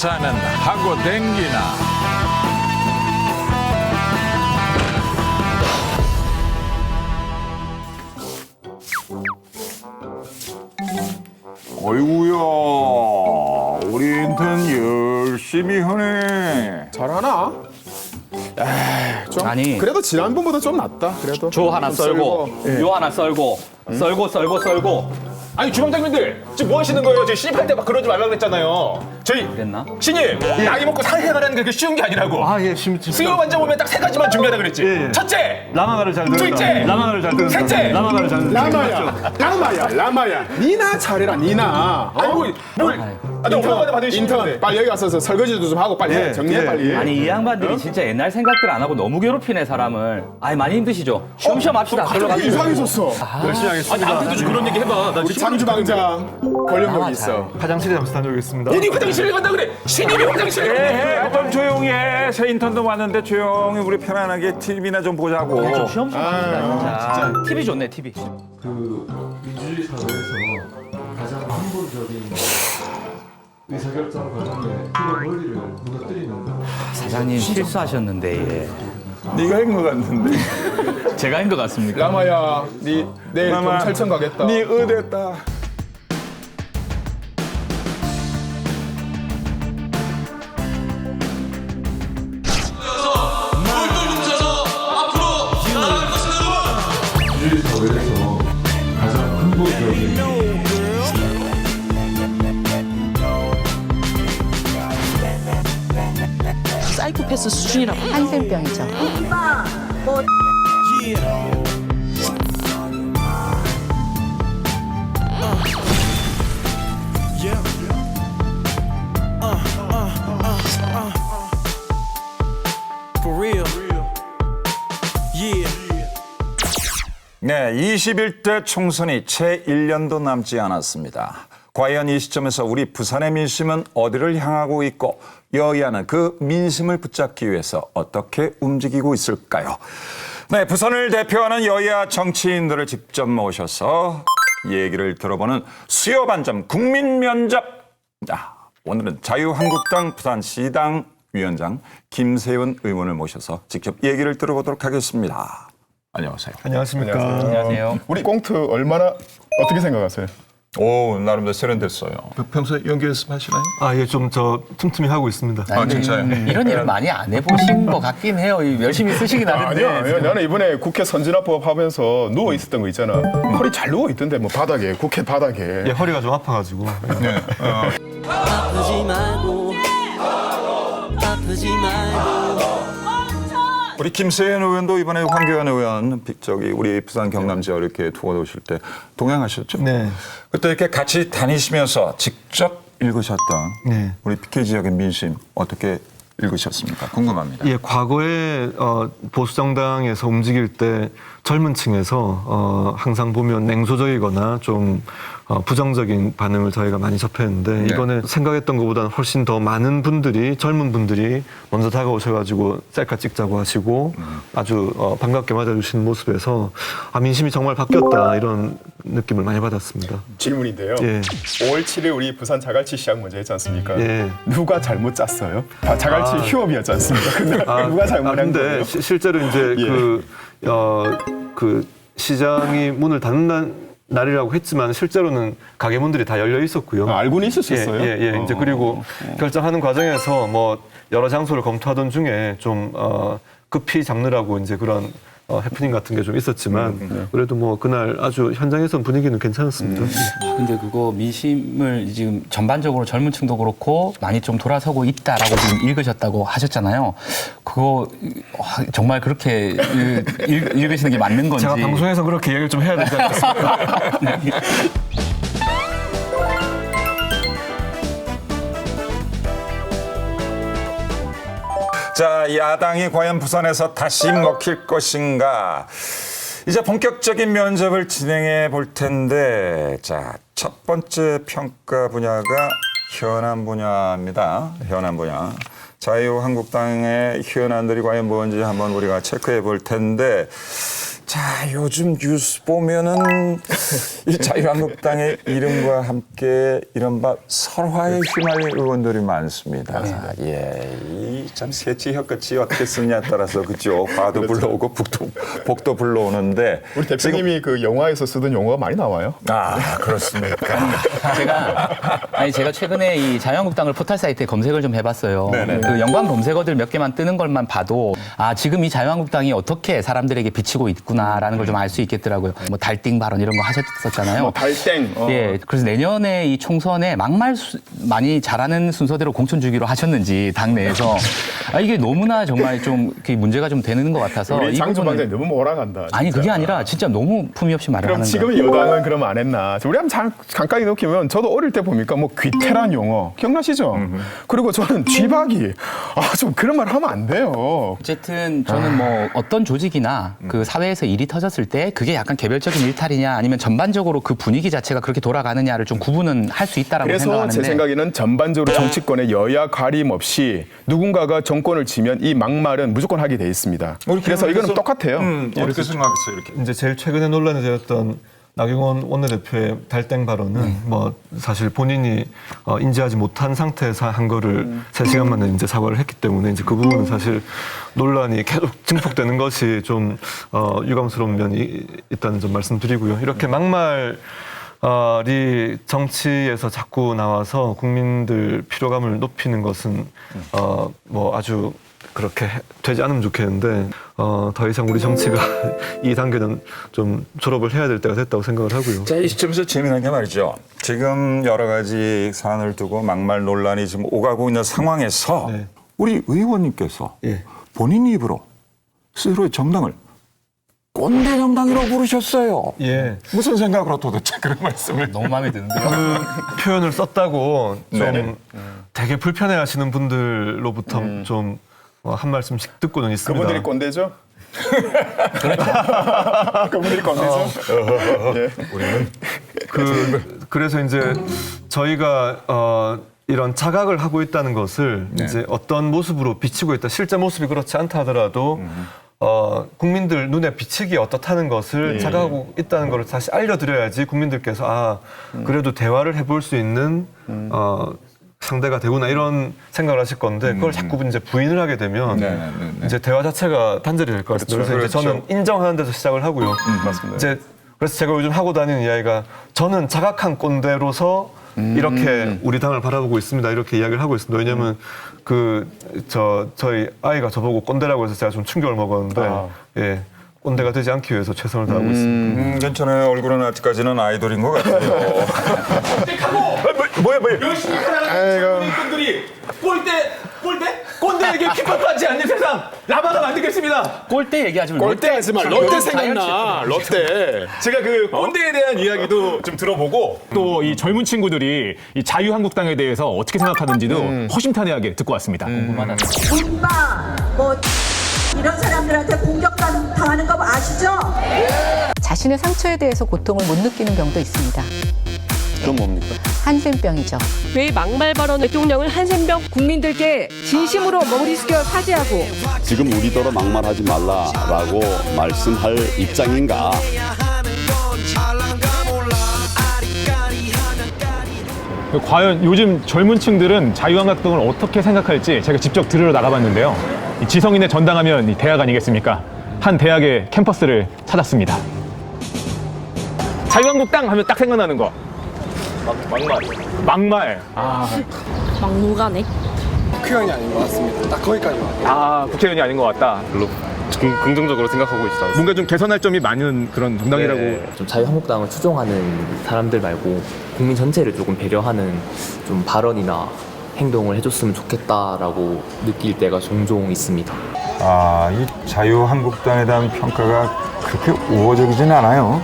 부산은 하고 댕기나. 어이구야, 우리 인턴 열심히 하네. 잘하나? 에이, 좀 아니. 그래도 지난번보다 좀 낫다. 그래도 조 하나 좀 썰고, 예. 요 하나 썰고, 썰고. 아니 주방장님들 지금 뭐 하시는 거예요? 저희 시입할 때 막 그러지 말라 그랬잖아요. 저희 그랬나? 신입 나이 먹고 살해가라는 게 그렇게 쉬운 게 아니라고. 아, 예, 수요 반장 오면 딱 세 가지만 준비하라 그랬지. 예. 첫째, 라마가를 잘 들었다. 둘째! 라마가를 잘 들었다. 셋째! 라마가를 잘 들었다. 라마야. 니나 잘해라, 니나. 아이고 뭘? 아니 오빠한테 받은 인턴, 신입인데. 빨리 여기 와서 설거지도 좀 하고 빨리 해. 예, 정리해 예. 빨리. 아니 이 양반들이 진짜 옛날 생각들 안 하고 너무 괴롭히네 사람을. 아니 많이 힘드시죠? 쉬엄쉬엄 합시다. 갑자기 이상해졌어. 열심히 아니 하겠습니다. 나한테도 좀 그런 얘기 해봐. 나 우리 장주방장 권력력이 있어. 화장실에 잠시 다녀오겠습니다. 어디 화장실에 간다 그래? 신입이 화장실에 간다. 에, 좀 조용히 해. 새 인턴도 왔는데 조용히 우리 편안하게 TV나 좀 보자고. 좀 쉬엄쉬엄 합시다 진짜. TV 좋네 TV. 그 민주주의 사회에서 가장 근본적인 의사결정 과정의 기본 원리를 무너뜨리는 사장님 실수하셨는데 네가 한 것 같은데. 예. 제가 한 것 같습니까? 라마야, 니 내일 라마, 경찰청 가겠다. 네 의대다. 민주주의 사회에서 가장 근본적인 사이코패스 수준이라고. 한센병이죠. 네, 21대 총선이 채 1년도 남지 않았습니다. 과연 이 시점에서 우리 부산의 민심은 어디를 향하고 있고 여야는 그 민심을 붙잡기 위해서 어떻게 움직이고 있을까요? 네, 부산을 대표하는 여야 정치인들을 직접 모셔서 얘기를 들어보는 수요 반점 국민 면접. 오늘은 자유한국당 부산시당 위원장 김세훈 의원을 모셔서 직접 얘기를 들어보도록 하겠습니다. 안녕하세요. 안녕하십니까. 안녕하세요. 우리 꽁트 얼마나 어떻게 생각하세요? 오, 나름대로 세련됐어요. 평소에 연기 연습하시나요? 아, 예, 좀 저 틈틈이 하고 있습니다. 아, 진짜요? 이런 일은 많이 안 해보신 것 같긴 해요. 열심히 쓰시긴 하는데. 아니야, 나는 이번에 국회 선진화법 하면서 누워 있었던 거 있잖아. 허리 잘 누워 있던데 뭐 바닥에 국회 바닥에. 예, 허리가 좀 아파가지고. 아프지 말고. 아프지 말고. 우리 김세현 의원도 이번에 황교안 의원 우리 부산 경남 지역 이렇게 투어 오실 때 동행하셨죠? 네. 그때 이렇게 같이 다니시면서 직접 읽으셨던 네. 우리 PK 지역의 민심 어떻게 읽으셨습니까? 궁금합니다. 예, 과거에 보수정당에서 움직일 때 젊은 층에서 항상 보면 냉소적이거나 좀 부정적인 반응을 저희가 많이 접했는데 이번에 생각했던 것보다는 훨씬 더 많은 분들이 젊은 분들이 먼저 다가오셔가지고 셀카 찍자고 하시고 아주 반갑게 맞아주시는 모습에서 민심이 정말 바뀌었다 이런 느낌을 많이 받았습니다. 질문인데요. 예. 5월 7일 우리 부산 자갈치 시장 먼저 했지 않습니까? 예. 누가 잘못 짰어요? 자갈치 휴업이었지 않습니까? 그날 누가 잘못한 근데 거예요? 실제로 이제 예. 그 시장이 문을 닫는 날이라고 했지만 실제로는 가게문들이 다 열려 있었고요. 알고는 있었어요? 예. 이제 그리고 결정하는 과정에서 뭐 여러 장소를 검토하던 중에 좀 급히 잡느라고 이제 그런 해프닝 같은 게 좀 있었지만 그래도 뭐 그날 아주 현장에선 분위기는 괜찮았습니다. 근데 그거 민심을 지금 전반적으로 젊은 층도 그렇고 많이 좀 돌아서고 있다라고 지금 읽으셨다고 하셨잖아요. 그거 정말 그렇게 읽으시는 게 맞는 건지. 제가 방송에서 그렇게 얘기를 좀 해야 되지 않겠습니까? 자, 야당이 과연 부산에서 다시 먹힐 것인가? 이제 본격적인 면접을 진행해 볼 텐데, 자, 첫 번째 평가 분야가 현안 분야입니다. 현안 분야. 자유한국당의 현안들이 과연 뭔지 한번 우리가 체크해 볼 텐데, 자, 요즘 뉴스 보면은 이 자유한국당의 이름과 함께 이른바 설화에 휘말린 의원들이 많습니다. 예, 이 참 세치 혀끝이 어떻게 쓰냐에 따라서 그죠? 과도 불러오고 복도 불러오는데 우리 대표님이 그 영화에서 쓰던 용어가 많이 나와요. 아, 그렇습니까? 제가 최근에 이 자유한국당을 포털 사이트에 검색을 좀 해봤어요. 네네. 그 연관 검색어들 몇 개만 뜨는 것만 봐도 아 지금 이 자유한국당이 어떻게 사람들에게 비치고 있구나라는 걸 좀 알 수 있겠더라고요. 뭐 달띵 발언 이런 거 하셨었잖아요. 달땡. 예, 그래서 내년에 이 총선에 막말 많이 잘하는 순서대로 공천 주기로 하셨는지 당내에서 이게 너무나 정말 좀 문제가 좀 되는 것 같아서 우리 이 장주 부분은- 방장이 너무 몰아간다. 진짜. 아니 그게 아니라 진짜 너무 품위 없이 말을 그럼 하는 지금 거예요. 여당은 그러면 안 했나? 우리 한번 잠깐 놓기면 저도 어릴 때 보니까 뭐 귀태란 용어 기억나시죠? 그리고 저는 쥐박이 좀 그런 말 하면 안 돼요. 어쨌든 저는 뭐 어떤 조직이나 그 사회에서 일이 터졌을 때 그게 약간 개별적인 일탈이냐 아니면 전반적으로 그 분위기 자체가 그렇게 돌아가느냐를 좀 구분은 할 수 있다라고 그래서 생각하는데 제 생각에는 전반적으로 정치권의 여야 가림 없이 누군가가 정권을 지면 이 막말은 무조건 하게 돼 있습니다. 그래서 이거는 똑같아요. 어떻게 생각했어요, 이렇게? 이제 제일 최근에 논란이 되었던 나경원 원내대표의 달땡 발언은 뭐 사실 본인이 인지하지 못한 상태에서 한 거를 3시간 만에 이제 사과를 했기 때문에 이제 그 부분은 사실 논란이 계속 증폭되는 것이 좀 유감스러운 면이 있다는 점 말씀드리고요. 이렇게 막말이 정치에서 자꾸 나와서 국민들 피로감을 높이는 것은 뭐 아주 그렇게 되지 않으면 좋겠는데 더 이상 우리 정치가 이 단계는 좀 졸업을 해야 될 때가 됐다고 생각을 하고요. 자, 이 시점에서 재미난 게 말이죠. 지금 여러 가지 사안을 두고 막말 논란이 지금 오가고 있는 상황에서 네. 우리 의원님께서 예. 본인 입으로 스스로의 정당을 꼰대 정당이라고 부르셨어요. 예. 무슨 생각으로 도대체 그런 말씀을? 너무 마음에 드는데요. 그 표현을 썼다고 좀 네네. 되게 불편해하시는 분들로부터 좀 한 말씀씩 듣고는 있습니다. 그분들이 꼰대죠? 그분들이 꼰대죠? 그래서 이제 저희가 이런 자각을 하고 있다는 것을 이제 어떤 모습으로 비치고 있다. 실제 모습이 그렇지 않다 하더라도 국민들 눈에 비치기 어떻다는 것을 자각하고 있다는 것을 다시 알려드려야지 국민들께서 그래도 대화를 해볼 수 있는 상대가 되구나 이런 생각을 하실 건데 그걸 자꾸 이제 부인을 하게 되면 이제 대화 자체가 단절이 될 것 같습니다. 그래서 이제 저는 인정하는 데서 시작을 하고요. 맞습니다. 이제 그래서 제가 요즘 하고 다니는 이야기가 저는 자각한 꼰대로서 이렇게 우리 당을 바라보고 있습니다. 이렇게 이야기를 하고 있습니다. 왜냐하면 저희 아이가 저보고 꼰대라고 해서 제가 좀 충격을 먹었는데 예. 꼰대가 되지 않기 위해서 최선을 다하고 있습니다. 괜찮아요. 얼굴은 아직까지는 아이돌인 것 같아요. 뭐야? 열심히 살아가는 분들이 꼰대에게 핍박하지 않는 세상 라바가 만들겠습니다. 꼴대 얘기하지 말고 꼴대하지 마. 롯데 생각나. 롯데. 제가 그 꼰대에 대한 이야기도 좀 들어보고 또 이 젊은 친구들이 이 자유한국당에 대해서 어떻게 생각하는지도 허심탄회하게 듣고 왔습니다. 궁금하다. 군마 뭐 이런 사람들한테 공격당하는 거 아시죠? 자신의 상처에 대해서 고통을 못 느끼는 경우도 있습니다. 그건 뭡니까? 한센병이죠. 왜 막말 발언 대통령을 한센병 국민들께 진심으로 머리 숙여 사죄하고 지금 우리더러 막말하지 말라라고 말씀할 입장인가? 과연 요즘 젊은 층들은 자유한국당을 어떻게 생각할지 제가 직접 들으러 나가봤는데요. 이 지성인의 전당하면 이 대학 아니겠습니까? 한 대학의 캠퍼스를 찾았습니다. 자유한국당 하면 딱 생각나는 거. 막말. 막무가내 국회의원이 아닌 것 같습니다. 딱 거기까지만. 국회의원이 아닌 것 같다. 별로 긍정적으로 생각하고 있지 않습니다. 뭔가 좀 개선할 점이 많은 그런 정당이라고. 좀 자유한국당을 추종하는 사람들 말고 국민 전체를 조금 배려하는 좀 발언이나 행동을 해줬으면 좋겠다라고 느낄 때가 종종 있습니다. 이 자유한국당에 대한 평가가 그렇게 우호적이진 않아요.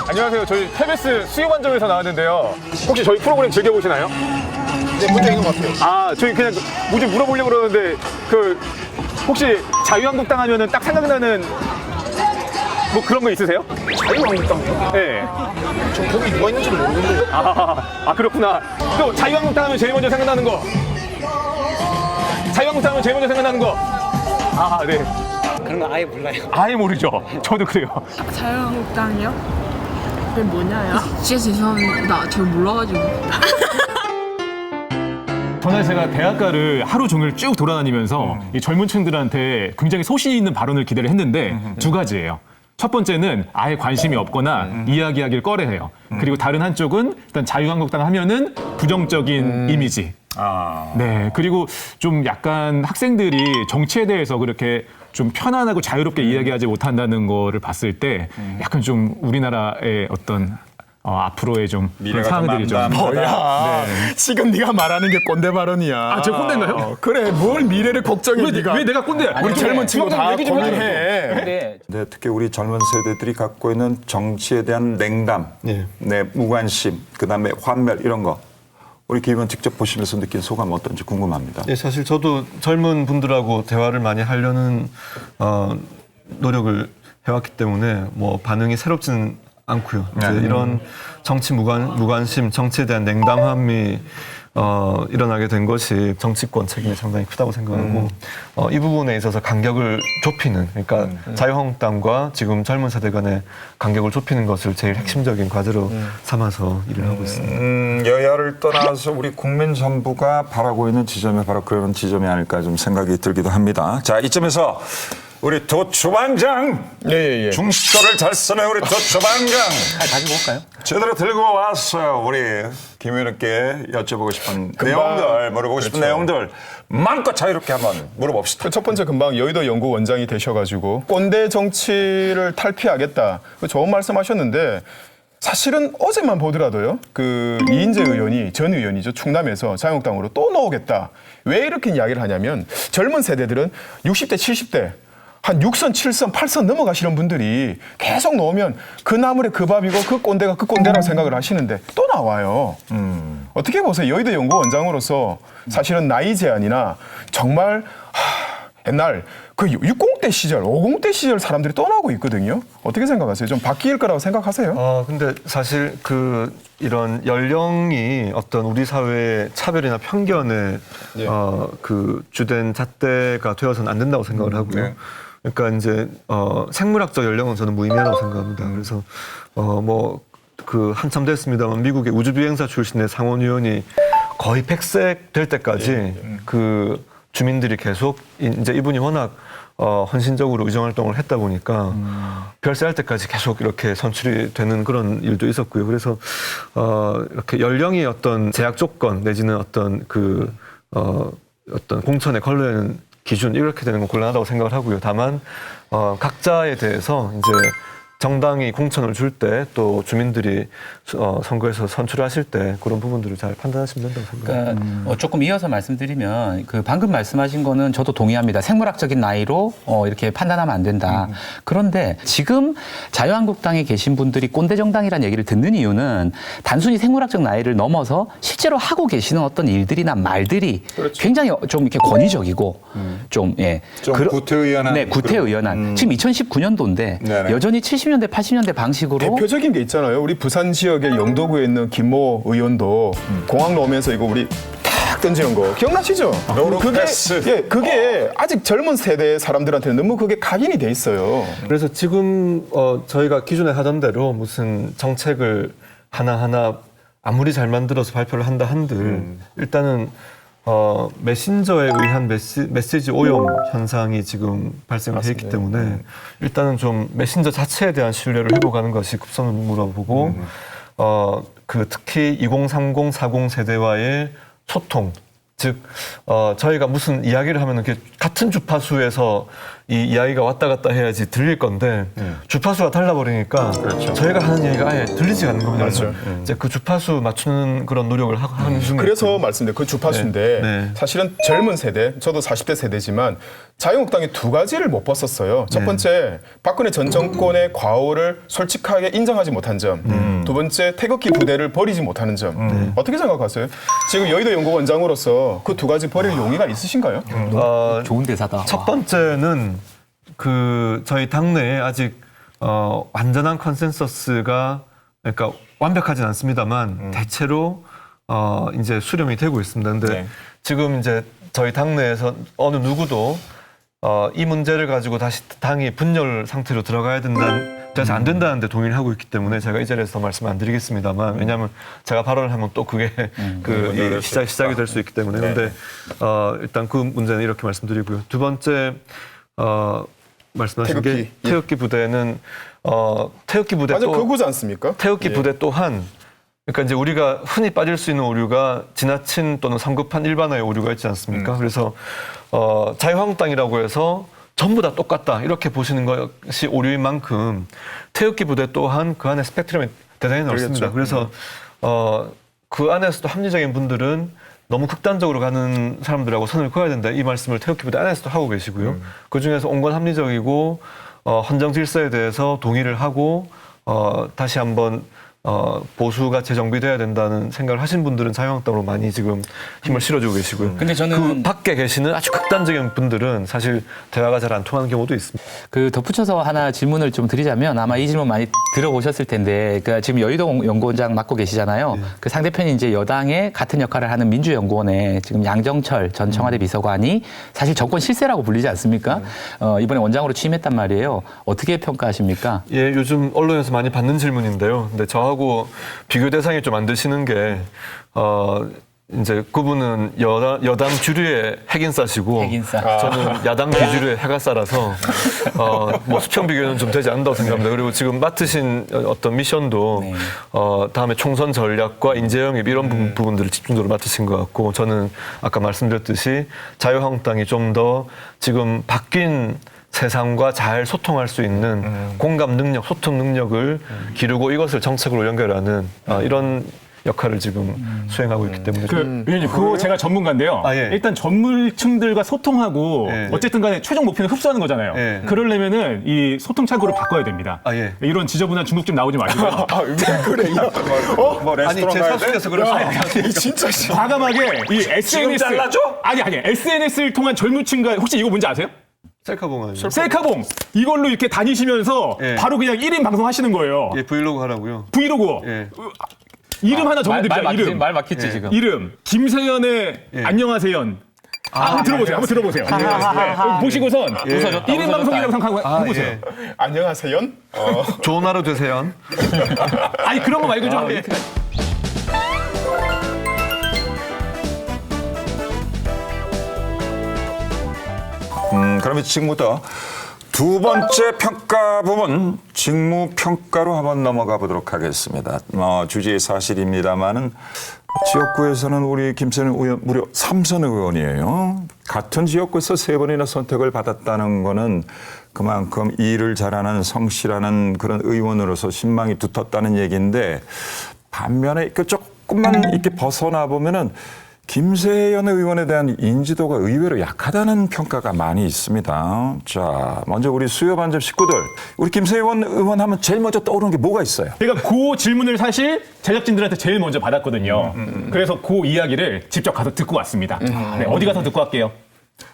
안녕하세요. 저희 KBS 수요관점에서 나왔는데요. 혹시 저희 프로그램 즐겨보시나요? 네, 문제 있는 것 같아요. 저희 그냥 뭐 좀 물어보려고 그러는데 혹시 자유한국당 하면은 딱 생각나는 뭐 그런 거 있으세요? 자유한국당이요? 네. 저 거기 누가 있는지 모르는데. 그렇구나. 또 자유한국당 하면 제일 먼저 생각나는 거. 자유한국당 하면 제일 먼저 생각나는 거. 네. 그런 거 아예 몰라요. 아예 모르죠. 저도 그래요. 자유한국당이요? 그게 뭐냐요? 진짜 죄송합니다. 저 몰라가지고. 전에 제가 대학가를 하루 종일 쭉 돌아다니면서 이 젊은 층들한테 굉장히 소신이 있는 발언을 기대를 했는데 두 가지예요. 첫 번째는 아예 관심이 없거나 이야기하기를 꺼려해요. 그리고 다른 한쪽은 일단 자유한국당 하면은 부정적인 이미지. 네. 그리고 좀 약간 학생들이 정치에 대해서 그렇게 좀 편안하고 자유롭게 이야기하지 못한다는 거를 봤을 때 약간 좀 우리나라의 어떤 앞으로의 좀 그런 미래가 상황들이 좀 뭐야? 지금 네가 말하는 게 꼰대 발언이야. 아, 저 꼰대인가요? 그래, 뭘 미래를 걱정해 네가? 왜 내가 꼰대야? 우리 젊은 친구 다 얘기 좀 해줘. 고민해. 네, 특히 우리 젊은 세대들이 갖고 있는 정치에 대한 냉담, 예. 네, 무관심, 그다음에 환멸 이런 거 우리 김 의원 직접 보시면서 느낀 소감 어떤지 궁금합니다. 예, 사실 저도 젊은 분들하고 대화를 많이 하려는 노력을 해왔기 때문에 뭐 반응이 새롭지는 않고요. 이제 이런 정치 무관심, 정치에 대한 냉담함이 일어나게 된 것이 정치권 책임이 상당히 크다고 생각하고 이 부분에 있어서 간격을 좁히는, 그러니까 자유한국당과 지금 젊은 세대 간의 간격을 좁히는 것을 제일 핵심적인 과제로 삼아서 일을 하고 있습니다. 여야를 떠나서 우리 국민 전부가 바라고 있는 지점이 바로 그런 지점이 아닐까 좀 생각이 들기도 합니다. 자, 이점에서 우리 도 주방장 중식도를 잘 쓰는 우리 도 주방장 가지고 올까요? 제대로 들고 왔어요. 우리 김 의원께 여쭤보고 싶은 내용들, 물어보고 싶은 내용들 마음껏 자유롭게 한번 물어봅시다. 첫 번째 금방 여의도 연구 원장이 되셔가지고 꼰대 정치를 탈피하겠다. 좋은 말씀하셨는데 사실은 어제만 보더라도요. 그 이인재 의원이 전 의원이죠. 충남에서 자유한국당으로 또 나오겠다. 왜 이렇게 이야기를 하냐면 젊은 세대들은 60대, 70대 한 6선, 7선, 8선 넘어가시는 분들이 계속 나오면 그 나물에 그 밥이고 그 꼰대가 그 꼰대라고 생각을 하시는데 또 나와요. 어떻게 보세요? 여의도 연구원장으로서 사실은 나이 제한이나 정말 옛날 그 60대 시절, 50대 시절 사람들이 떠나고 있거든요. 어떻게 생각하세요? 좀 바뀔 거라고 생각하세요? 근데 사실 이런 연령이 어떤 우리 사회의 차별이나 편견의 그 주된 잣대가 되어서는 안 된다고 생각을 하고요. 그러니까 이제 생물학적 연령은 저는 무의미하다고 생각합니다. 그래서 한참 됐습니다만 미국의 우주비행사 출신의 상원 의원이 거의 100세 될 때까지 그 주민들이 계속 이제 이분이 워낙 헌신적으로 의정활동을 했다 보니까 별세할 때까지 계속 이렇게 선출이 되는 그런 일도 있었고요. 그래서 이렇게 연령이 어떤 제약 조건 내지는 어떤 어떤 공천에 걸려있는 기준 이렇게 되는 건 곤란하다고 생각을 하고요. 다만 각자에 대해서 이제 정당이 공천을 줄 때 또 주민들이 선거에서 선출을 하실 때 그런 부분들을 잘 판단하시면 된다고 생각합니다. 그러니까 조금 이어서 말씀드리면 그 방금 말씀하신 거는 저도 동의합니다. 생물학적인 나이로 이렇게 판단하면 안 된다. 그런데 지금 자유한국당에 계신 분들이 꼰대 정당이라는 얘기를 듣는 이유는 단순히 생물학적 나이를 넘어서 실제로 하고 계시는 어떤 일들이나 말들이 굉장히 좀 이렇게 권위적이고 좀 구태의연한. 네, 구태의연한. 지금 2019년도인데 여전히 70년대, 80년대 방식으로 대표적인 게 있잖아요. 우리 부산 지역의 영도구에 있는 김모 의원도 공항 오면서 이거 우리 탁 던지는 거 기억나시죠? 그게 아직 젊은 세대 사람들한테는 너무 그게 각인이 돼 있어요. 그래서 지금 저희가 기존에 하던 대로 무슨 정책을 하나하나 아무리 잘 만들어서 발표를 한다 한들 일단은 메신저에 의한 메시지 오염 현상이 지금 발생을 해 있기 때문에 일단은 좀 메신저 자체에 대한 신뢰를 회복하는 것이 급선무라고 보고 특히 2030, 40 세대와의 소통, 즉 저희가 무슨 이야기를 하면 같은 주파수에서 이 이야기가 왔다 갔다 해야지 들릴 건데 주파수가 달라버리니까 저희가 하는 얘기가 아예 들리지 않는 겁니다. 이제 그 주파수 맞추는 그런 노력을 하는 중에 그래서 말씀드린 그 주파수인데 사실은 젊은 세대, 저도 40대 세대지만 자유한국당이 두 가지를 못 봤었어요. 첫 번째, 박근혜 전 정권의 과오를 솔직하게 인정하지 못한 점. 두 번째, 태극기 부대를 버리지 못하는 점. 어떻게 생각하세요? 지금 여의도 연구원장으로서 그 두 가지 버릴 용의가 있으신가요? 좋은 대사다. 첫 번째는 저희 당내에 아직 완전한 컨센서스가 그러니까 완벽하진 않습니다만 대체로 이제 수렴이 되고 있습니다. 근데 지금 이제 저희 당내에서 어느 누구도 이 문제를 가지고 다시 당이 분열 상태로 들어가야 돼서 안 된다는데 동의를 하고 있기 때문에 제가 이 자리에서 말씀 안 드리겠습니다만 왜냐하면 제가 발언을 하면 또 그게 이 시작이 될 수 있기 때문에 그런데 일단 그 문제는 이렇게 말씀드리고요. 두 번째 말씀하신 게 태극기 부대는 태극기 부대 맞아 또 그거지 않습니까? 태극기 부대 또한 그러니까 이제 우리가 흔히 빠질 수 있는 오류가 지나친 또는 성급한 일반화의 오류가 있지 않습니까? 그래서 자유한국당이라고 해서 전부 다 똑같다 이렇게 보시는 것이 오류인 만큼 태극기 부대 또한 그 안에 스펙트럼이 대단히 넓습니다. 그래서 그 안에서도 합리적인 분들은 너무 극단적으로 가는 사람들하고 선을 그어야 된다 이 말씀을 태극기 부대 안에서도 하고 계시고요. 그중에서 온건 합리적이고 헌정 질서에 대해서 동의를 하고 다시 한번 보수가 재정비돼야 된다는 생각을 하신 분들은 자유한국당으로 많이 지금 힘을 실어주고 계시고요. 근데 저는 그 밖에 계시는 아주 극단적인 분들은 사실 대화가 잘 안 통하는 경우도 있습니다. 그 덧붙여서 하나 질문을 좀 드리자면 아마 이 질문 많이 들어보셨을 텐데 그러니까 지금 여의도 연구원장 맡고 계시잖아요. 그 상대편이 이제 여당의 같은 역할을 하는 민주연구원의 지금 양정철 전 청와대 비서관이 사실 정권 실세라고 불리지 않습니까? 이번에 원장으로 취임했단 말이에요. 어떻게 평가하십니까? 예, 요즘 언론에서 많이 받는 질문인데요. 근데 저하고 비교 대상이 좀 안 되시는 게 이제 그분은 여당 주류의 핵인싸시고 저는 야당 비주류의 핵아싸라서 뭐 수평 비교는 좀 되지 않는다고 생각합니다. 그리고 지금 맡으신 어떤 미션도 다음에 총선 전략과 인재 영입 이런 부분들을 집중적으로 맡으신 것 같고 저는 아까 말씀드렸듯이 자유한국당이 좀 더 지금 바뀐 세상과 잘 소통할 수 있는 공감 능력, 소통 능력을 기르고 이것을 정책으로 연결하는 이런 역할을 지금 수행하고 있기 때문에 위원님 그거 제가 전문가인데요. 예. 일단 전문층들과 소통하고 예. 어쨌든 간에 최종 목표는 흡수하는 거잖아요. 예. 그러려면은 이 소통 창구를 바꿔야 됩니다. 예. 이런 지저분한 중국집 나오지 마시고요. 그래 뭐 아니 제 사수께서 그러시면 진짜 과감하게 이 SNS 잘라줘? 아니 SNS를 통한 젊은층과 혹시 이거 뭔지 아세요? 셀카봉 아니에요? 셀카봉 이걸로 이렇게 다니시면서 예. 바로 그냥 1인 방송 하시는 거예요. 예, 브이로그 하라고요. 브이로그. 예. 이름 하나 정해드립니다. 이름. 말 막히지 지금. 이름 김세연의 안녕하세연. 한번 들어보세요. 한번 들어보세요. 네. 보시고선 웃어줬다, 1인 방송이라고 생각하고 해보세요. 예. 안녕하세요. 좋은 하루 되세요. 아니 그런 거 말고 좀 그러면 지금부터 두 번째 평가 부분 직무평가로 한번 넘어가 보도록 하겠습니다. 주제의 사실입니다만은 지역구에서는 우리 김세연 의원 무려 3선 의원이에요. 같은 지역구에서 3번이나 선택을 받았다는 거는 그만큼 일을 잘하는 성실하는 그런 의원으로서 신망이 두텁다는 얘기인데 반면에 그 조금만 이렇게 벗어나 보면은 김세연 의원에 대한 인지도가 의외로 약하다는 평가가 많이 있습니다. 자, 먼저 우리 수요반점 식구들, 우리 김세연 의원 하면 제일 먼저 떠오르는 게 뭐가 있어요? 제가 그 질문을 사실 제작진들한테 제일 먼저 받았거든요. 그래서 그 이야기를 직접 가서 듣고 왔습니다. 네, 어디 가서 듣고 갈게요?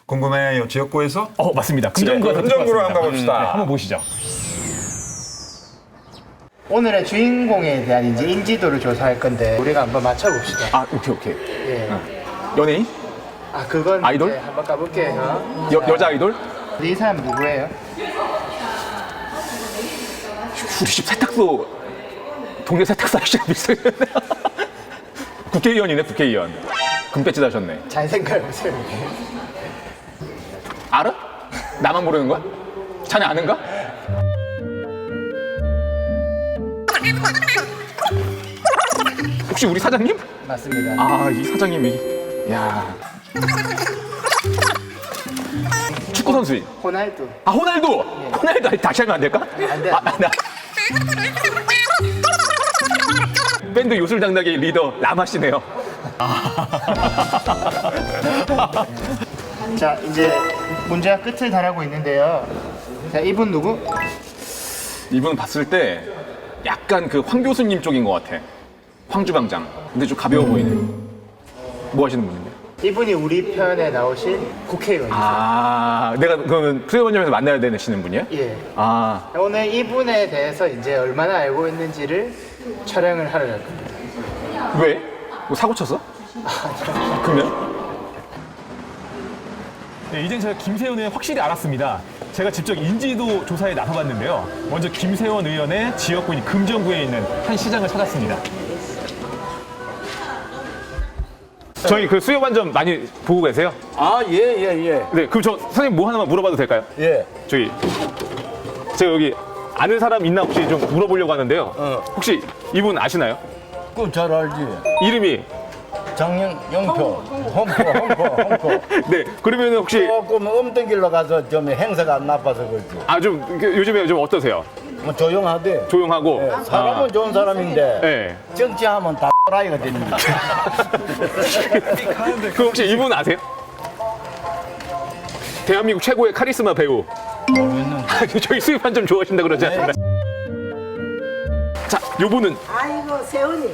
궁금해요. 지역구에서? 맞습니다. 금정구 가서 듣고 금정구로 왔습니다. 한번 봅시다. 한번 보시죠. 오늘의 주인공에 대한 이제 인지도를 조사할 건데 우리가 한번 맞춰봅시다. 오케이. 예. 연예인? 그건 아이돌? 이제 한번 가볼게요. 여자 아이돌? 이 사람 누구예요? 우리 집 세탁소 동네 세탁소 아저씨랑 비슷해. 국회의원이네 국회의원. 금배지 다셨네. 잘 생각해보세요. 알아? 나만 모르는 거야? 자네 아는가? 혹시 우리 사장님? 맞습니다. 이 사장님이 야 축구 선수인. 호날두. 호날두. 호날두 다시 하면 안 될까? 안 돼. 밴드 요술당당의 리더 라마씨네요. 자, 이제 문제가 끝을 달하고 있는데요. 자, 이분 누구? 이분 봤을 때 약간 그 황 교수님 쪽인 것 같아. 황주방장. 근데 좀 가벼워 보이네. 뭐 하시는 분인데? 이분이 우리 편에 나오실 국회의원이세요. 내가 그러면 수요반점에서 만나야 되시는 분이야? 예. 오늘 이분에 대해서 이제 얼마나 알고 있는지를 촬영을 하러 갈 겁니다. 왜? 뭐 사고 쳤어? 그러면? 네, 이젠 제가 김세원 의원 확실히 알았습니다. 제가 직접 인지도 조사에 나서봤는데요. 먼저 김세원 의원의 지역구인 금정구에 있는 한 시장을 찾았습니다. 저희 그 수요반점 많이 보고 계세요? 아, 예. 네, 그럼 저 선생님 뭐 하나만 물어봐도 될까요? 예. 저기 제가 여기 아는 사람 있나 혹시 좀 물어보려고 하는데요. 혹시 이분 아시나요? 그럼 잘 알지. 이름이 장영표, 험포. 네, 그러면 혹시 조금 엄등길로 가서 좀 행사가 안 나빠서 그렇지. 좀 요즘에 좀 어떠세요? 뭐 조용하대. 조용하고 예, 사람은 좋은 사람인데 네. 정치하면 다 라이가 됩니다. 그 혹시 이분 아세요? 대한민국 최고의 카리스마 배우. 모르겠는데. 저희 수입한 점 좋아하신다 그러지 않나요? 자, 요분은 아이고 세훈이.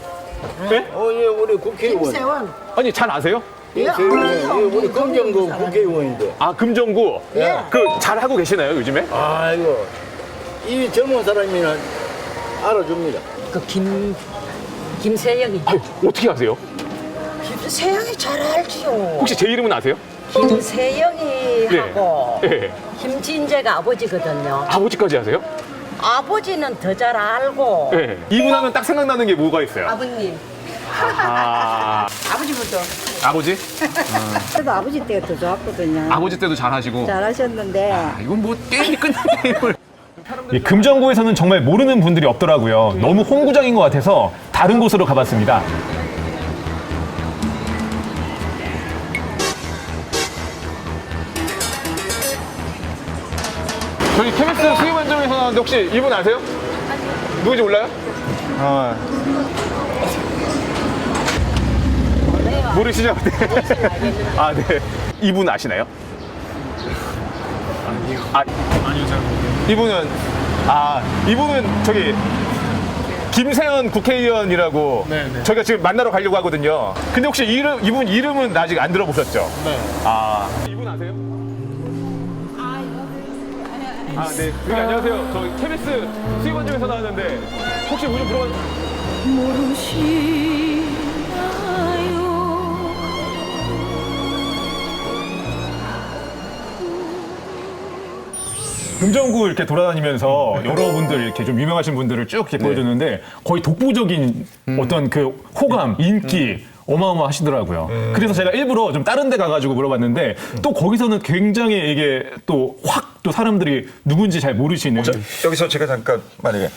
네? 예, 우리 국회의원. 김세원. 아니 잘 아세요? 예, 우리 금정구 국회의원인데. 아, 금정구. 예. 그 잘 하고 계시나요 요즘에? 아이고, 이 젊은 사람이면 알아줍니다. 김세영이. 어떻게 아세요? 김세영이 잘 알지요. 혹시 제 이름은 아세요? 김세영이하고 네. 김진재가 아버지거든요. 아버지까지 아세요? 아버지는 더 잘 알고. 네. 이분 하면 딱 생각나는 게 뭐가 있어요? 아버님. 아, 아버지부터. 아버지? 그래도 아버지 때가 더 좋았거든요. 아버지 때도 잘 하시고. 잘하셨는데. 이건 뭐 게임이 끝난 게임을. 이 금정구에서는 정말 모르는 분들이 없더라고요. 너무 홍구장인 것 같아서 다른 곳으로 가봤습니다. 저희 KBS 수요반점에서 나왔는데 혹시 이분 아세요? 누구인지 몰라요? 모르시죠? 네. 아, 네. 이분 아시나요? 아니요, 잘 모르겠어요. 이분은 저기 김세현 국회의원이라고 저희가 지금 만나러 가려고 하거든요. 근데 혹시 이분 이름은 아직 안 들어보셨죠? 네. 아, 이분 아세요? 아, 네. 안녕하세요. 저 KBS 수요반점에서 나왔는데 혹시 뭐 좀 물어봐. 금정구 이렇게 돌아다니면서 여러분들 이렇게 좀 유명하신 분들을 쭉 이렇게 보여줬는데 거의 독보적인 어떤 그 호감, 인기 어마어마하시더라고요. 그래서 제가 일부러 좀 다른 데 가가지고 물어봤는데 또 거기서는 굉장히 이게 또 확 또 사람들이 누군지 잘 모르시는. 여기서 제가 잠깐 만약에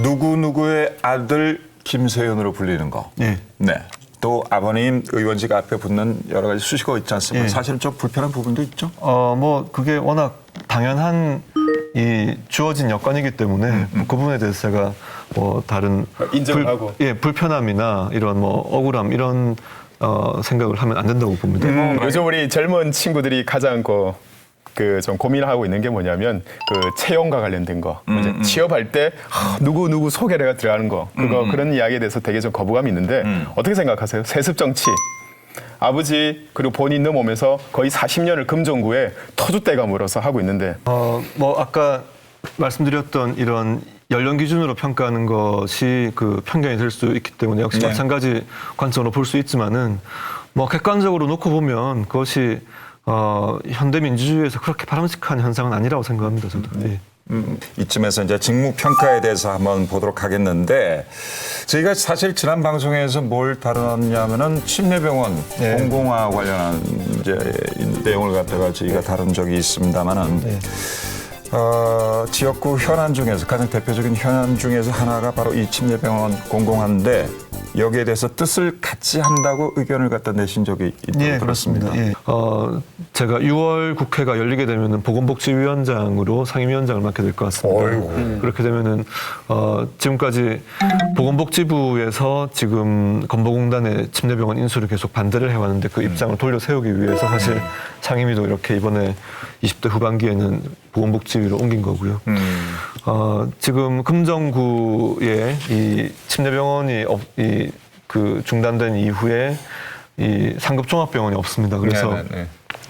누구누구의 아들 김세현으로 불리는 거. 네. 네. 또 아버님 의원직 앞에 붙는 여러 가지 수식어 있지 않습니까? 예. 사실은 좀 불편한 부분도 있죠. 뭐 그게 워낙 당연한 이 주어진 여건이기 때문에 그 부분에 대해서 제가 뭐 다른 인정하고. 불편함이나 이런 뭐 억울함 이런 생각을 하면 안 된다고 봅니다. 요즘 우리 젊은 친구들이 가장 좀 고민하고 있는 게 뭐냐면 그 채용과 관련된 거. 이제 취업할 때 누구 소개가 들어가는 거. 그런 이야기에 대해서 되게 좀 거부감이 있는데 어떻게 생각하세요? 세습 정치. 아버지 그리고 본인 넘어오면서 거의 40년을 금정구에 터줏대감으로서 하고 있는데 뭐 아까 말씀드렸던 이런 연령 기준으로 평가하는 것이 그 편견이 될 수 있기 때문에 역시 마찬가지 관점으로 볼 수 있지만은 뭐 객관적으로 놓고 보면 그것이 현대 민주주의에서 그렇게 바람직한 현상은 아니라고 생각합니다. 저도. 예. 이쯤에서 이제 직무 평가에 대해서 한번 보도록 하겠는데 저희가 사실 지난 방송에서 뭘 다뤘냐면은 침례병원 공공화 관련한 이제 내용을 갖다가 저희가 다룬 적이 있습니다만은 지역구 현안 중에서 가장 대표적인 현안 중에서 하나가 바로 이 침례병원 공공화인데 여기에 대해서 뜻을 같이 한다고 의견을 갖다 내신 적이 있다고 들었습니다. 예. 제가 6월 국회가 열리게 되면은 보건복지위원장으로 상임위원장을 맡게 될 것 같습니다. 그렇게 되면은 지금까지 보건복지부에서 지금 건보공단의 침례병원 인수를 계속 반대를 해왔는데 그 입장을 돌려 세우기 위해서 사실 상임위도 이렇게 이번에 20대 후반기에는 보건복지위로 옮긴 거고요. 지금 금정구에 이 침례병원이 그 중단된 이후에 이 상급 종합병원이 없습니다. 그래서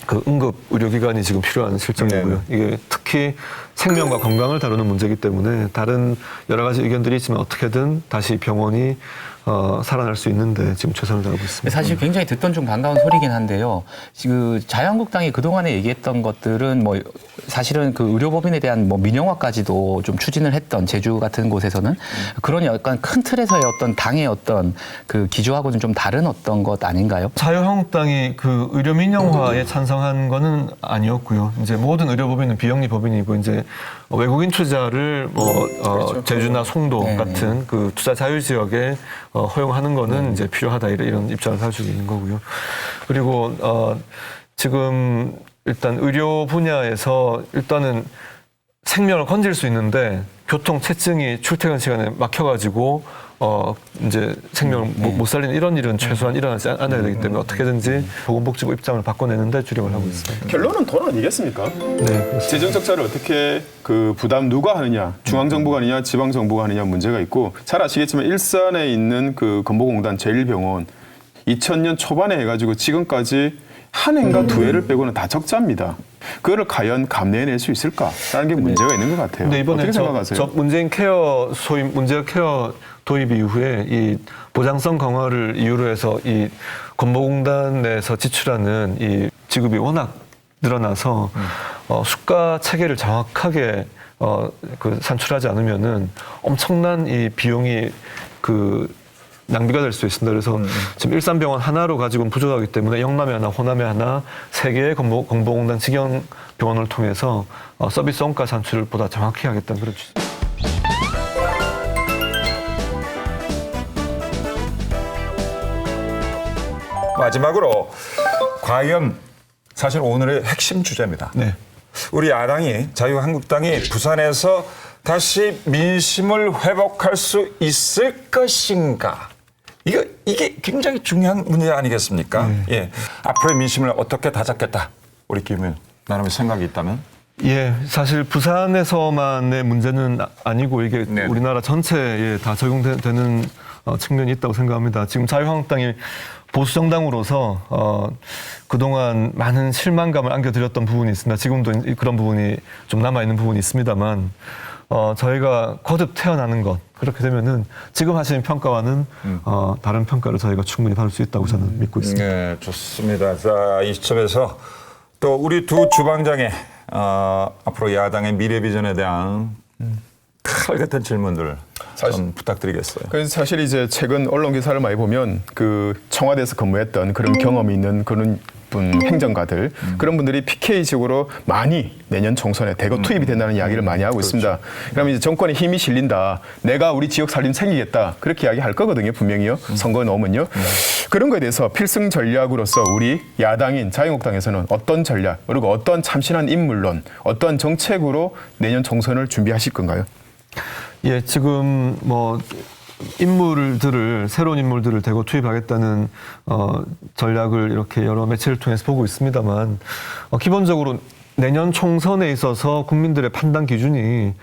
그 응급 의료기관이 지금 필요한 실정이고요. 이게 특히 생명과 건강을 다루는 문제이기 때문에 다른 여러 가지 의견들이 있지만 어떻게든 다시 병원이 살아날 수 있는데 지금 최선을 다하고 있습니다. 사실 굉장히 듣던 중 반가운 소리긴 한데요. 그 자유한국당이 그동안에 얘기했던 것들은 뭐 사실은 그 의료법인에 대한 뭐 민영화까지도 좀 추진을 했던 제주 같은 곳에서는 그런 약간 큰 틀에서의 어떤 당의 어떤 그 기조하고는 좀 다른 어떤 것 아닌가요? 자유한국당이 그 의료 민영화에 찬성한 거는 아니었고요. 이제 모든 의료법인은 비영리 법인이고 이제 외국인 투자를 제주나 송도 같은 그 투자 자유 지역에 허용하는 거는 이제 필요하다 이런 입장을 가지고 있는 거고요. 그리고 지금 일단 의료 분야에서 일단은 생명을 건질 수 있는데 교통 체증이 출퇴근 시간에 막혀가지고 이제 생명을 못 살리는 이런 일은 최소한 일어나지 않아야 되기 때문에 어떻게든지 보건복지부 입장을 바꿔내는데 주력을 하고 있습니다. 결론은 돈 아니겠습니까? 네. 재정 적자를 어떻게 그 부담 누가 하느냐, 중앙정부가 하느냐, 지방정부가 하느냐 문제가 있고 잘 아시겠지만 일산에 있는 그 건보공단 제1병원 2000년 초반에 해가지고 지금까지 한 해인가 두 해를 빼고는 다 적자입니다. 그거를 과연 감내해낼 수 있을까라는 게 문제가 있는 것 같아요. 근데 이번에 어떻게 생각하세요? 저 문재인 케어 문재인 케어 도입 이후에 이 보장성 강화를 이유로 해서 이 건보공단에서 지출하는 이 지급이 워낙 늘어나서 수가 체계를 정확하게 그 산출하지 않으면은 엄청난 이 비용이 그 낭비가 될 수 있습니다. 그래서 지금 일산병원 하나로 가지고는 부족하기 때문에 영남에 하나, 호남에 하나, 3개의 건보공단 직영 병원을 통해서 서비스 원가 산출을 보다 정확히 하겠다는 그런 취지. 마지막으로 과연 사실 오늘의 핵심 주제입니다. 네. 우리 야당이 자유한국당이 부산에서 다시 민심을 회복할 수 있을 것인가? 이게 굉장히 중요한 문제 아니겠습니까? 예. 앞으로의 민심을 어떻게 다잡겠다. 우리 김 나름의 생각이 있다면? 예, 사실 부산에서만의 문제는 아니고 이게 우리나라 전체에 다 적용되는 측면이 있다고 생각합니다. 지금 자유한국당이 보수 정당으로서 그동안 많은 실망감을 안겨드렸던 부분이 있습니다. 지금도 그런 부분이 좀 남아 있는 부분이 있습니다만 저희가 거듭 태어나는 것 그렇게 되면은 지금 하시는 평가와는 다른 평가를 저희가 충분히 받을 수 있다고 저는 믿고 있습니다. 네, 좋습니다. 자, 이 시점에서 또 우리 두 주방장의 앞으로 야당의 미래 비전에 대한 칼 같은 질문들 좀 부탁드리겠어요. 그래서 사실 이제 최근 언론 기사를 많이 보면 그 청와대에서 근무했던 그런 경험이 있는 그런 분 행정가들 그런 분들이 PK 지역으로 많이 내년 총선에 대거 투입이 된다는 이야기를 많이 하고 있습니다. 그러면 이제 정권에 힘이 실린다. 내가 우리 지역 살림 챙기겠다. 그렇게 이야기할 거거든요. 분명히요. 선거에 나오면요. 그런 거에 대해서 필승 전략으로서 우리 야당인 자유한국당에서는 어떤 전략 그리고 어떤 참신한 인물론 어떤 정책으로 내년 총선을 준비하실 건가요? 예, 지금 새로운 인물들을 대거 투입하겠다는 전략을 이렇게 여러 매체를 통해서 보고 있습니다만 기본적으로 내년 총선에 있어서 국민들의 판단 기준이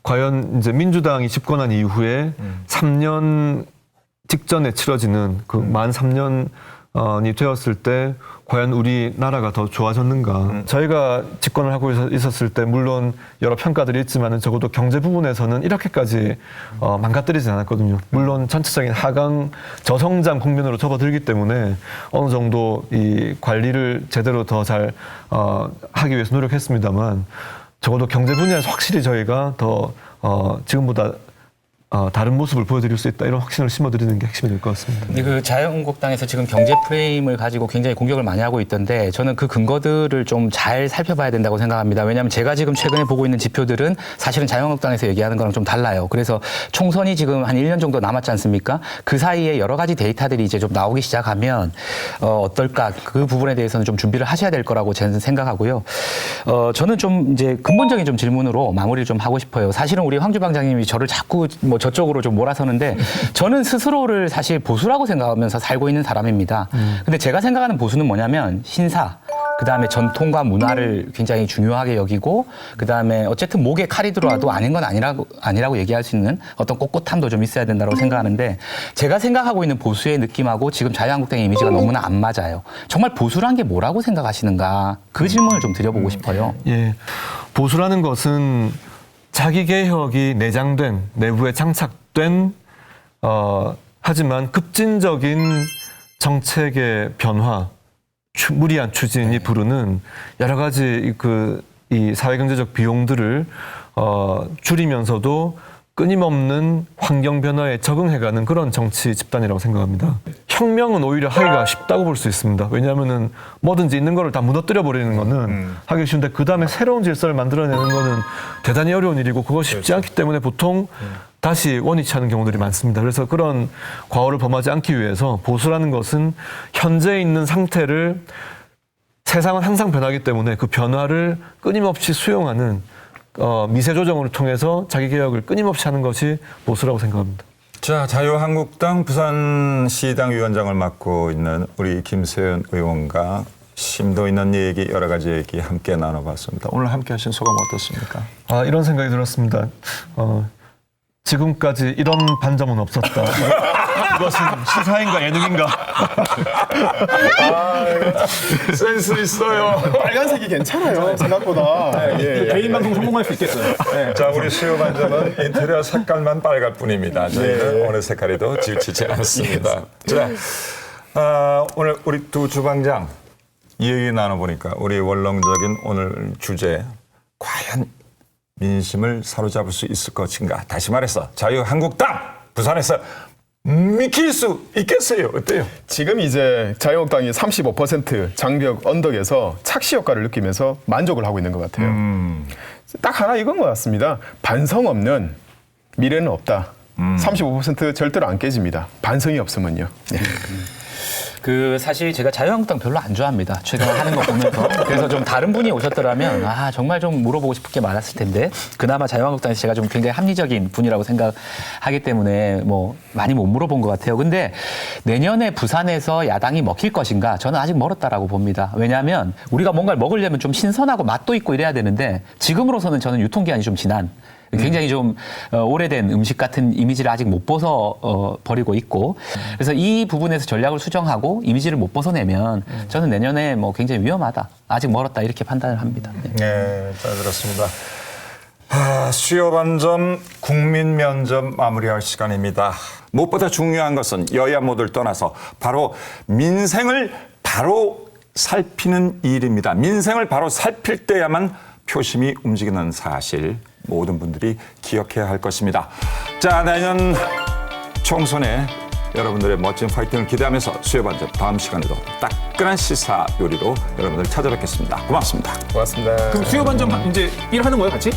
과연 이제 민주당이 집권한 이후에 3년 직전에 치러지는 그 만 3년이 되었을 때 과연 우리나라가 더 좋아졌는가. 저희가 집권을 하고 있었을 때 물론 여러 평가들이 있지만 적어도 경제 부분에서는 이렇게까지 망가뜨리진 않았거든요. 물론 전체적인 하강 저성장 국면으로 접어들기 때문에 어느 정도 이 관리를 제대로 더 잘 하기 위해서 노력했습니다만 적어도 경제 분야에서 확실히 저희가 더 지금보다 다른 모습을 보여드릴 수 있다 이런 확신을 심어드리는 게 핵심이 될 것 같습니다. 그 자유한국당에서 지금 경제 프레임을 가지고 굉장히 공격을 많이 하고 있던데 저는 그 근거들을 좀 잘 살펴봐야 된다고 생각합니다. 왜냐하면 제가 지금 최근에 보고 있는 지표들은 사실은 자유한국당에서 얘기하는 거랑 좀 달라요. 그래서 총선이 지금 한 1년 정도 남았지 않습니까? 그 사이에 여러 가지 데이터들이 이제 좀 나오기 시작하면 어떨까 그 부분에 대해서는 좀 준비를 하셔야 될 거라고 저는 생각하고요. 저는 좀 이제 근본적인 좀 질문으로 마무리를 좀 하고 싶어요. 사실은 우리 황 주방장님이 저를 자꾸 저쪽으로 좀 몰아서는데 저는 스스로를 사실 보수라고 생각하면서 살고 있는 사람입니다. 근데 제가 생각하는 보수는 뭐냐면 신사, 그다음에 전통과 문화를 굉장히 중요하게 여기고 그다음에 어쨌든 목에 칼이 들어와도 아닌 건 아니라고 얘기할 수 있는 어떤 꼿꼿함도 좀 있어야 된다고 생각하는데 제가 생각하고 있는 보수의 느낌하고 지금 자유한국당의 이미지가 너무나 안 맞아요. 정말 보수란 게 뭐라고 생각하시는가 그 질문을 좀 드려보고 싶어요. 예, 보수라는 것은 자기 개혁이 내장된 내부에 장착된 하지만 급진적인 정책의 변화, 무리한 추진이 부르는 여러 가지 이 사회경제적 비용들을 줄이면서도 끊임없는 환경 변화에 적응해가는 그런 정치 집단이라고 생각합니다. 혁명은 오히려 하기가 쉽다고 볼 수 있습니다. 왜냐하면은 뭐든지 있는 거를 다 무너뜨려 버리는 거는 하기 쉬운데 그 다음에 새로운 질서를 만들어내는 거는 대단히 어려운 일이고 그거 쉽지 않기 때문에 보통 다시 원위치 하는 경우들이 많습니다. 그래서 그런 과오를 범하지 않기 위해서 보수라는 것은 현재 있는 상태를 세상은 항상 변하기 때문에 그 변화를 끊임없이 수용하는 미세 조정을 통해서 자기 개혁을 끊임없이 하는 것이 보수라고 생각합니다. 자, 자유한국당 부산시당 위원장을 맡고 있는 우리 김세현 의원과 심도 있는 얘기, 여러 가지 얘기 함께 나눠봤습니다. 오늘 함께 하신 소감 어떻습니까? 이런 생각이 들었습니다. 지금까지 이런 반점은 없었다. 이것은 시사인가 예능인가? 센스 있어요. 빨간색이 괜찮아요. 생각보다. 개인 방송 성공할 수 있겠어요. 자, 우리 수요 반점은 인테리어 색깔만 빨갈 뿐입니다. 저희는 어느 색깔에도 지치지 않습니다. 자, 오늘 우리 두 주방장 이 얘기 나눠보니까 우리 원론적인 오늘 주제 과연 민심을 사로잡을 수 있을 것인가? 다시 말해서 자유한국당 부산에서 미칠 수 있겠어요? 어때요? 지금 이제 자유한국당이 35% 장벽 언덕에서 착시 효과를 느끼면서 만족을 하고 있는 것 같아요. 딱 하나 이건 것 같습니다. 반성 없는 미래는 없다. 35% 절대로 안 깨집니다. 반성이 없으면요. 네. 사실 제가 자유한국당 별로 안 좋아합니다. 최근에 하는 거 보면서. 그래서 좀 다른 분이 오셨더라면 정말 좀 물어보고 싶은 게 많았을 텐데 그나마 자유한국당에서 제가 좀 굉장히 합리적인 분이라고 생각하기 때문에 많이 못 물어본 것 같아요. 근데 내년에 부산에서 야당이 먹힐 것인가 저는 아직 멀었다라고 봅니다. 왜냐하면 우리가 뭔가를 먹으려면 좀 신선하고 맛도 있고 이래야 되는데 지금으로서는 저는 유통기한이 좀 지난 굉장히 좀 오래된 음식 같은 이미지를 아직 못 버리고 있고 그래서 이 부분에서 전략을 수정하고 이미지를 못 벗어내면 저는 내년에 굉장히 위험하다. 아직 멀었다 이렇게 판단을 합니다. 네, 잘 들었습니다. 수요 반점, 국민 면접 마무리할 시간입니다. 무엇보다 중요한 것은 여야 모두를 떠나서 바로 민생을 바로 살피는 일입니다. 민생을 바로 살필 때야만 표심이 움직이는 사실 모든 분들이 기억해야 할 것입니다. 자, 내년 총선에 여러분들의 멋진 파이팅을 기대하면서 수요 반점 다음 시간에도 따끈한 시사 요리로 여러분들 찾아뵙겠습니다. 고맙습니다. 고맙습니다. 그럼 수요 반점 이제 일하는 거예요, 같이?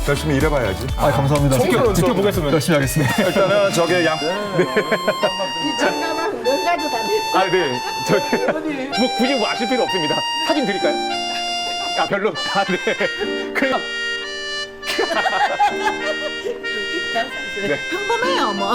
열심히 일해봐야지. 감사합니다. 지켜보겠습니다. 열심히 하겠습니다. 일단은 저게 이 장갑은 뭔가도 다 돼. 네. 굳이 아실 필요 없습니다. 사진 드릴까요? 별로. 네. 그냥. 평범해요, 뭐.